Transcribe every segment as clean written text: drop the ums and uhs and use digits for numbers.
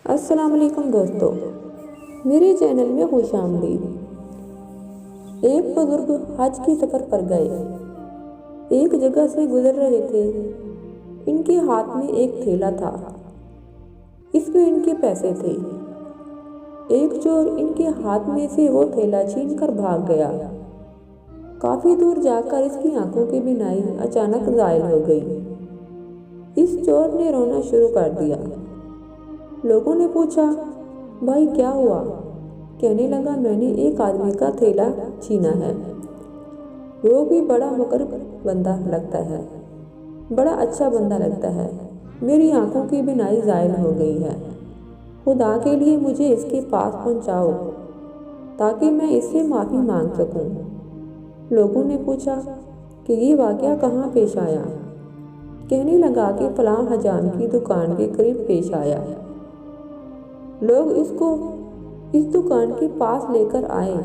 अस्सलाम वालेकुम दोस्तों, मेरे चैनल में खुश आमदीद। एक बुजुर्ग हज की सफ़र पर गए। एक जगह से गुजर रहे थे। इनके हाथ में एक थैला था। इसमें इनके पैसे थे। एक चोर इनके हाथ में से वो थैला छीन कर भाग गया। काफ़ी दूर जाकर इसकी आंखों की बीनाई अचानक ज़ायल हो गई। इस चोर ने रोना शुरू कर दिया। लोगों ने पूछा, भाई क्या हुआ? कहने लगा, मैंने एक आदमी का थैला छीना है। वो भी बड़ा मुकर्रम बंदा लगता है, बड़ा अच्छा बंदा लगता है। मेरी आंखों की बीनाई ज़ायल हो गई है। खुदा के लिए मुझे इसके पास पहुंचाओ ताकि मैं इससे माफ़ी मांग सकूं। लोगों ने पूछा कि ये वाक़या कहाँ पेश आया? कहने लगा कि फलां हजाम की दुकान के करीब पेश आया। लोग इसको इस दुकान के पास लेकर आए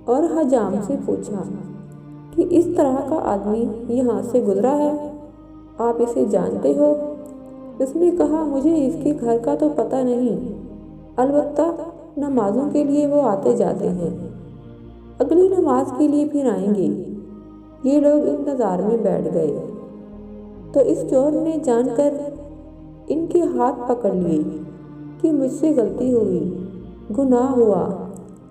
और हजाम से पूछा कि इस तरह का आदमी यहाँ से गुजरा है, आप इसे जानते हो? उसने कहा, मुझे इसके घर का तो पता नहीं, अलबत्ता नमाजों के लिए वो आते जाते हैं, अगली नमाज के लिए फिर आएंगे। ये लोग इंतज़ार में बैठ गए तो इस चोर ने जानकर इनके हाथ पकड़ लिए कि मुझसे गलती हुई, गुनाह हुआ,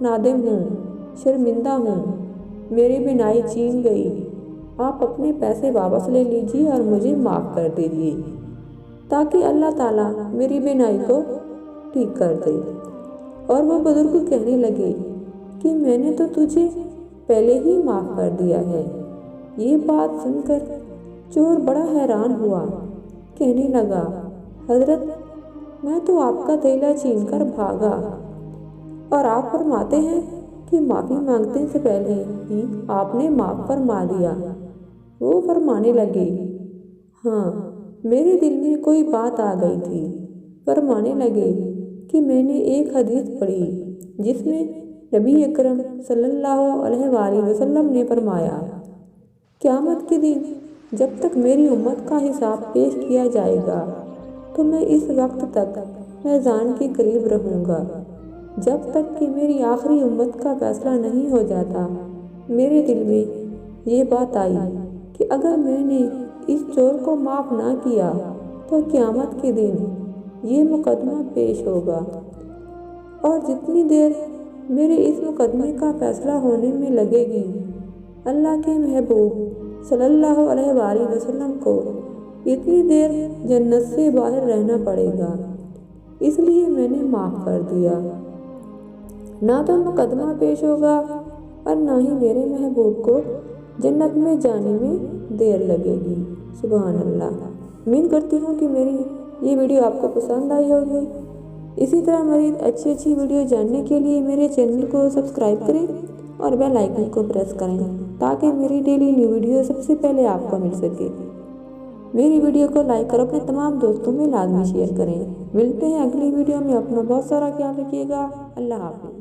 नादिम हूँ, शर्मिंदा हूँ, मेरी बीनाई छीन गई। आप अपने पैसे वापस ले लीजिए और मुझे माफ़ कर दीजिए ताकि अल्लाह ताला मेरी बीनाई को ठीक कर दे। और वो बुजुर्ग कहने लगे कि मैंने तो तुझे पहले ही माफ़ कर दिया है। ये बात सुनकर चोर बड़ा हैरान हुआ। कहने लगा, हजरत, मैं तो आपका थैला छीन कर भागा और आप फरमाते हैं कि माफ़ी मांगने से पहले ही आपने माफ़ फरमा दिया। वो फरमाने लगे, हाँ, मेरे दिल में कोई बात आ गई थी। फरमाने लगे कि मैंने एक हदीस पढ़ी जिसमें नबी अकरम सल्लल्लाहु अलैहि वसल्लम ने फरमाया, क़यामत के दिन जब तक मेरी उम्मत का हिसाब पेश किया जाएगा तो मैं इस वक्त तक मैज़ान के करीब रहूँगा जब तक कि मेरी आखिरी उम्मत का फैसला नहीं हो जाता। मेरे दिल में ये बात आई कि अगर मैंने इस चोर को माफ़ ना किया तो क़यामत के दिन ये मुकदमा पेश होगा और जितनी देर मेरे इस मुकदमे का फैसला होने में लगेगी, अल्लाह के महबूब सल्लल्लाहु अलैहि वसल्लम को इतनी देर जन्नत से बाहर रहना पड़ेगा। इसलिए मैंने माफ़ कर दिया। ना तो मुकदमा पेश होगा और ना ही मेरे महबूब को जन्नत में जाने में देर लगेगी। सुभान अल्लाह। उम्मीद करती हूँ कि मेरी ये वीडियो आपको पसंद आई होगी। इसी तरह मेरी अच्छी वीडियो जानने के लिए मेरे चैनल को सब्सक्राइब करें और बेल आइकन को प्रेस करें ताकि मेरी डेली न्यू वीडियो सबसे पहले आपको मिल सके। मेरी वीडियो को लाइक कर अपने तमाम दोस्तों में लाजमी शेयर करें। मिलते हैं अगली वीडियो में। अपना बहुत सारा ख्याल रखिएगा। अल्लाह हाफ़िज़।